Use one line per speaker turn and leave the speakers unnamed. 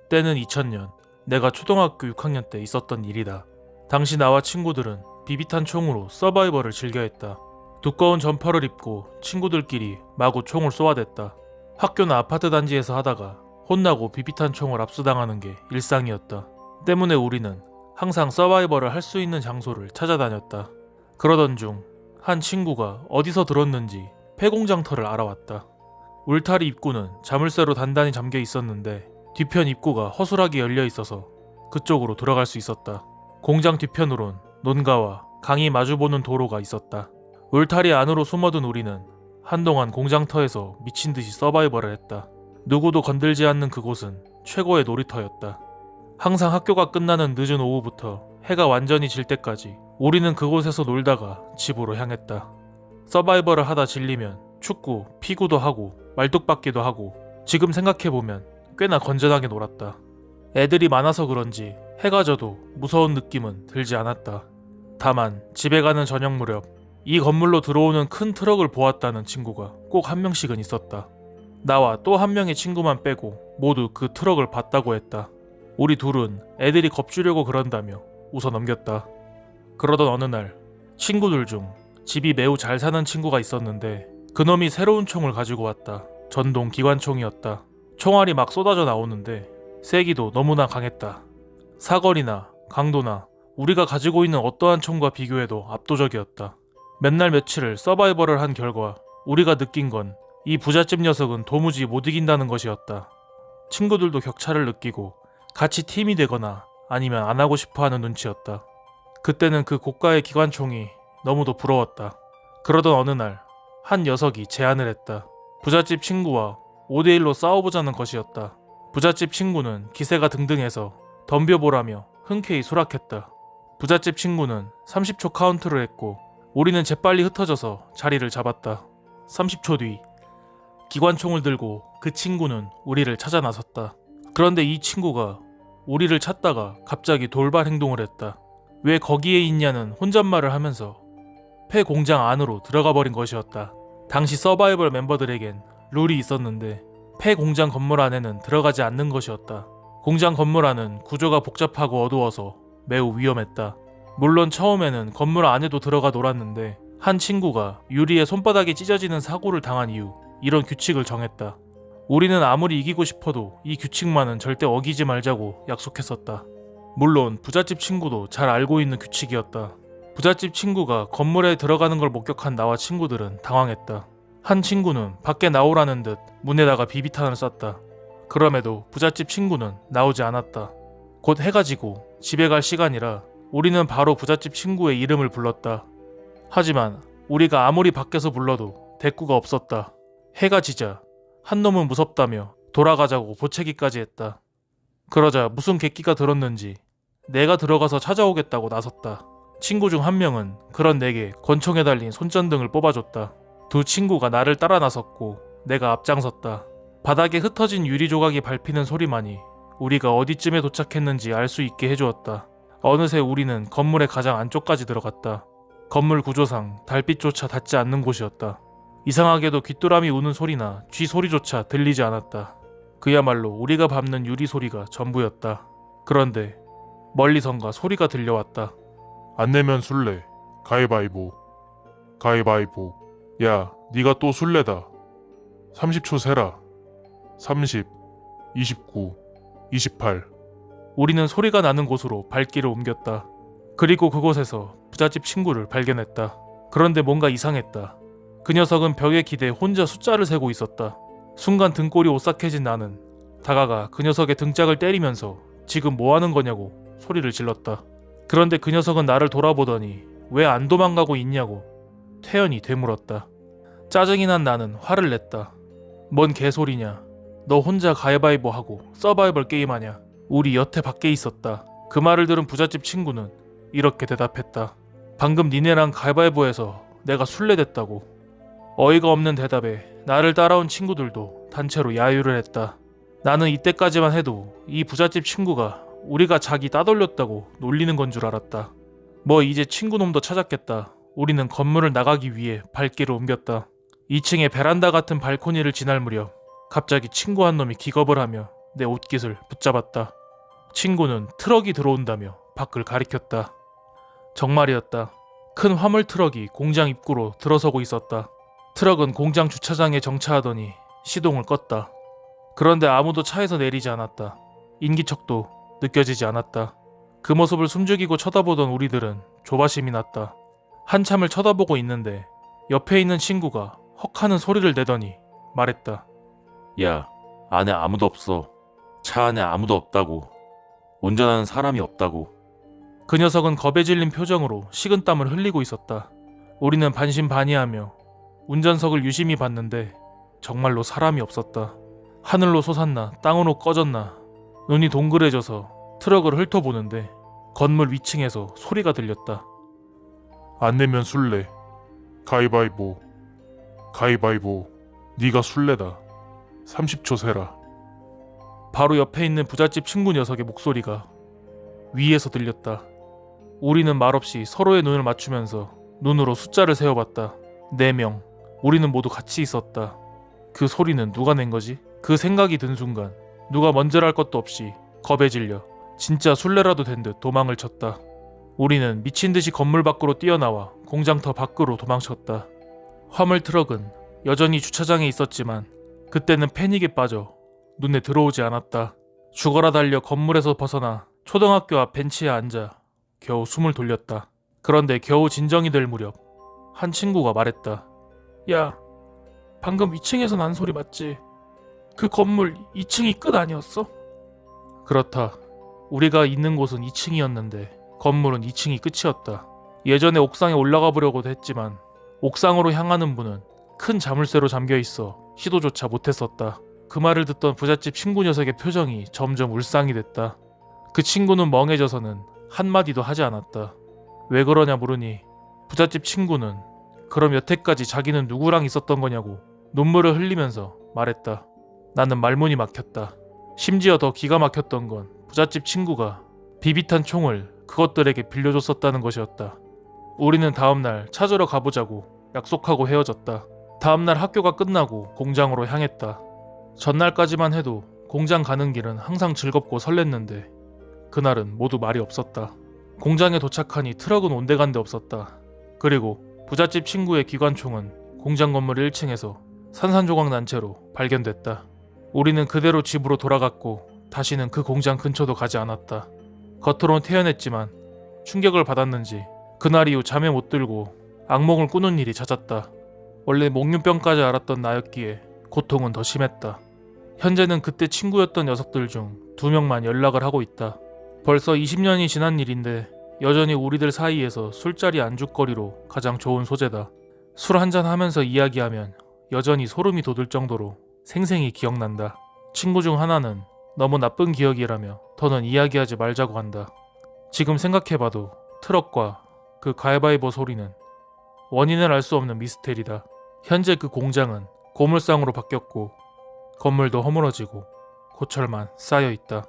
때는 2000년, 내가 초등학교 6학년 때 있었던 일이다. 당시 나와 친구들은 비비탄 총으로 서바이벌을 즐겨 했다. 두꺼운 점퍼를 입고 친구들끼리 마구 총을 쏘아댔다. 학교나 아파트 단지에서 하다가 혼나고 비비탄 총을 압수당하는 게 일상이었다. 때문에 우리는 항상 서바이벌을 할 수 있는 장소를 찾아다녔다. 그러던 중 한 친구가 어디서 들었는지 폐공장터를 알아왔다. 울타리 입구는 자물쇠로 단단히 잠겨 있었는데 뒤편 입구가 허술하게 열려 있어서 그쪽으로 들어갈 수 있었다. 공장 뒤편으론 논가와 강이 마주보는 도로가 있었다. 울타리 안으로 숨어든 우리는 한동안 공장터에서 미친 듯이 서바이벌을 했다. 누구도 건들지 않는 그곳은 최고의 놀이터였다. 항상 학교가 끝나는 늦은 오후부터 해가 완전히 질 때까지 우리는 그곳에서 놀다가 집으로 향했다. 서바이벌을 하다 질리면 축구, 피구도 하고 말뚝박기도 하고 지금 생각해보면 꽤나 건전하게 놀았다. 애들이 많아서 그런지 해가 져도 무서운 느낌은 들지 않았다. 다만 집에 가는 저녁 무렵 이 건물로 들어오는 큰 트럭을 보았다는 친구가 꼭 한 명씩은 있었다. 나와 또 한 명의 친구만 빼고 모두 그 트럭을 봤다고 했다. 우리 둘은 애들이 겁주려고 그런다며 웃어 넘겼다. 그러던 어느 날 친구들 중 집이 매우 잘 사는 친구가 있었는데 그놈이 새로운 총을 가지고 왔다. 전동 기관총이었다. 총알이 막 쏟아져 나오는데 세기도 너무나 강했다. 사거리나 강도나 우리가 가지고 있는 어떠한 총과 비교해도 압도적이었다. 몇 날 며칠을 서바이벌을 한 결과 우리가 느낀 건 이 부잣집 녀석은 도무지 못 이긴다는 것이었다. 친구들도 격차를 느끼고 같이 팀이 되거나 아니면 안 하고 싶어하는 눈치였다. 그때는 그 고가의 기관총이 너무도 부러웠다. 그러던 어느 날 한 녀석이 제안을 했다. 부잣집 친구와 5대1로 싸워보자는 것이었다. 부잣집 친구는 기세가 등등해서 덤벼보라며 흔쾌히 수락했다. 부잣집 친구는 30초 카운트를 했고 우리는 재빨리 흩어져서 자리를 잡았다. 30초 뒤 기관총을 들고 그 친구는 우리를 찾아 나섰다. 그런데 이 친구가 우리를 찾다가 갑자기 돌발 행동을 했다. 왜 거기에 있냐는 혼잣말을 하면서 폐공장 안으로 들어가 버린 것이었다. 당시 서바이벌 멤버들에겐 룰이 있었는데 폐공장 건물 안에는 들어가지 않는 것이었다. 공장 건물 안은 구조가 복잡하고 어두워서 매우 위험했다. 물론 처음에는 건물 안에도 들어가 놀았는데 한 친구가 유리에 손바닥이 찢어지는 사고를 당한 이후 이런 규칙을 정했다. 우리는 아무리 이기고 싶어도 이 규칙만은 절대 어기지 말자고 약속했었다. 물론 부잣집 친구도 잘 알고 있는 규칙이었다. 부잣집 친구가 건물에 들어가는 걸 목격한 나와 친구들은 당황했다. 한 친구는 밖에 나오라는 듯 문에다가 비비탄을 쐈다. 그럼에도 부잣집 친구는 나오지 않았다. 곧 해가 지고 집에 갈 시간이라 우리는 바로 부잣집 친구의 이름을 불렀다. 하지만 우리가 아무리 밖에서 불러도 대꾸가 없었다. 해가 지자 한 놈은 무섭다며 돌아가자고 보채기까지 했다. 그러자 무슨 객기가 들었는지 내가 들어가서 찾아오겠다고 나섰다. 친구 중 한 명은 그런 내게 권총에 달린 손전등을 뽑아줬다. 두 친구가 나를 따라 나섰고 내가 앞장섰다. 바닥에 흩어진 유리 조각이 밟히는 소리만이 우리가 어디쯤에 도착했는지 알 수 있게 해주었다. 어느새 우리는 건물의 가장 안쪽까지 들어갔다. 건물 구조상 달빛조차 닿지 않는 곳이었다. 이상하게도 귀뚜라미 우는 소리나 쥐 소리조차 들리지 않았다. 그야말로 우리가 밟는 유리 소리가 전부였다. 그런데 멀리선가 소리가 들려왔다.
안 내면 술래. 가위바위보. 가위바위보. 야, 네가 또 술래다. 30초 세라. 30, 29, 28.
우리는 소리가 나는 곳으로 발길을 옮겼다. 그리고 그곳에서 부잣집 친구를 발견했다. 그런데 뭔가 이상했다. 그 녀석은 벽에 기대 혼자 숫자를 세고 있었다. 순간 등골이 오싹해진 나는 다가가 그 녀석의 등짝을 때리면서 지금 뭐 하는 거냐고 소리를 질렀다. 그런데 그 녀석은 나를 돌아보더니 왜 안 도망가고 있냐고 태연히 되물었다. 짜증이 난 나는 화를 냈다. 뭔 개소리냐. 너 혼자 가위바위보 하고 서바이벌 게임하냐. 우리 여태 밖에 있었다. 그 말을 들은 부잣집 친구는 이렇게 대답했다. 방금 니네랑 가위바위보해서 내가 술래됐다고. 어이가 없는 대답에 나를 따라온 친구들도 단체로 야유를 했다. 나는 이때까지만 해도 이 부잣집 친구가 우리가 자기 따돌렸다고 놀리는 건 줄 알았다. 뭐 이제 친구놈도 찾았겠다. 우리는 건물을 나가기 위해 발길을 옮겼다. 2층의 베란다 같은 발코니를 지날 무렵 갑자기 친구 한 놈이 기겁을 하며 내 옷깃을 붙잡았다. 친구는 트럭이 들어온다며 밖을 가리켰다. 정말이었다. 큰 화물 트럭이 공장 입구로 들어서고 있었다. 트럭은 공장 주차장에 정차하더니 시동을 껐다. 그런데 아무도 차에서 내리지 않았다. 인기척도 느껴지지 않았다. 그 모습을 숨죽이고 쳐다보던 우리들은 조바심이 났다. 한참을 쳐다보고 있는데 옆에 있는 친구가 헉하는 소리를 내더니 말했다.
야, 안에 아무도 없어. 차 안에 아무도 없다고. 운전하는 사람이 없다고.
그 녀석은 겁에 질린 표정으로 식은땀을 흘리고 있었다. 우리는 반신반의하며 운전석을 유심히 봤는데 정말로 사람이 없었다. 하늘로 솟았나 땅으로 꺼졌나 눈이 동그래져서 트럭을 훑어보는데 건물 위층에서 소리가 들렸다.
안 내면 술래. 가위바위보. 가위바위보. 네가 술래다. 30초 세라.
바로 옆에 있는 부잣집 친구 녀석의 목소리가 위에서 들렸다. 우리는 말없이 서로의 눈을 맞추면서 눈으로 숫자를 세어봤다. 4명. 우리는 모두 같이 있었다. 그 소리는 누가 낸 거지? 그 생각이 든 순간 누가 먼저랄 것도 없이 겁에 질려 진짜 술래라도 된 듯 도망을 쳤다. 우리는 미친 듯이 건물 밖으로 뛰어나와 공장터 밖으로 도망쳤다. 화물 트럭은 여전히 주차장에 있었지만 그때는 패닉에 빠져 눈에 들어오지 않았다. 죽어라 달려 건물에서 벗어나 초등학교 앞 벤치에 앉아 겨우 숨을 돌렸다. 그런데 겨우 진정이 될 무렵 한 친구가 말했다. 야, 방금 위층에서 난 소리 맞지? 그 건물 2층이 끝 아니었어? 그렇다. 우리가 있는 곳은 2층이었는데 건물은 2층이 끝이었다. 예전에 옥상에 올라가 보려고도 했지만 옥상으로 향하는 문은 큰 자물쇠로 잠겨있어 시도조차 못했었다. 그 말을 듣던 부잣집 친구 녀석의 표정이 점점 울상이 됐다. 그 친구는 멍해져서는 한마디도 하지 않았다. 왜 그러냐 물으니 부잣집 친구는 그럼 여태까지 자기는 누구랑 있었던 거냐고 눈물을 흘리면서 말했다. 나는 말문이 막혔다. 심지어 더 기가 막혔던 건 부잣집 친구가 비비탄 총을 그것들에게 빌려줬었다는 것이었다. 우리는 다음날 찾으러 가보자고 약속하고 헤어졌다. 다음날 학교가 끝나고 공장으로 향했다. 전날까지만 해도 공장 가는 길은 항상 즐겁고 설렜는데 그날은 모두 말이 없었다. 공장에 도착하니 트럭은 온데간데 없었다. 그리고 부잣집 친구의 기관총은 공장 건물 1층에서 산산조각 난 채로 발견됐다. 우리는 그대로 집으로 돌아갔고 다시는 그 공장 근처도 가지 않았다. 겉으론 태연했지만 충격을 받았는지 그날 이후 잠에 못 들고 악몽을 꾸는 일이 잦았다. 원래 목류병까지 앓았던 나였기에 고통은 더 심했다. 현재는 그때 친구였던 녀석들 중 2명만 연락을 하고 있다. 벌써 20년이 지난 일인데 여전히 우리들 사이에서 술자리 안주거리로 가장 좋은 소재다. 술 한잔 하면서 이야기하면 여전히 소름이 돋을 정도로 생생히 기억난다. 친구 중 하나는 너무 나쁜 기억이라며 더는 이야기하지 말자고 한다. 지금 생각해봐도 트럭과 그 가위바위보 소리는 원인을 알 수 없는 미스테리다. 현재 그 공장은 고물상으로 바뀌었고 건물도 허물어지고 고철만 쌓여 있다.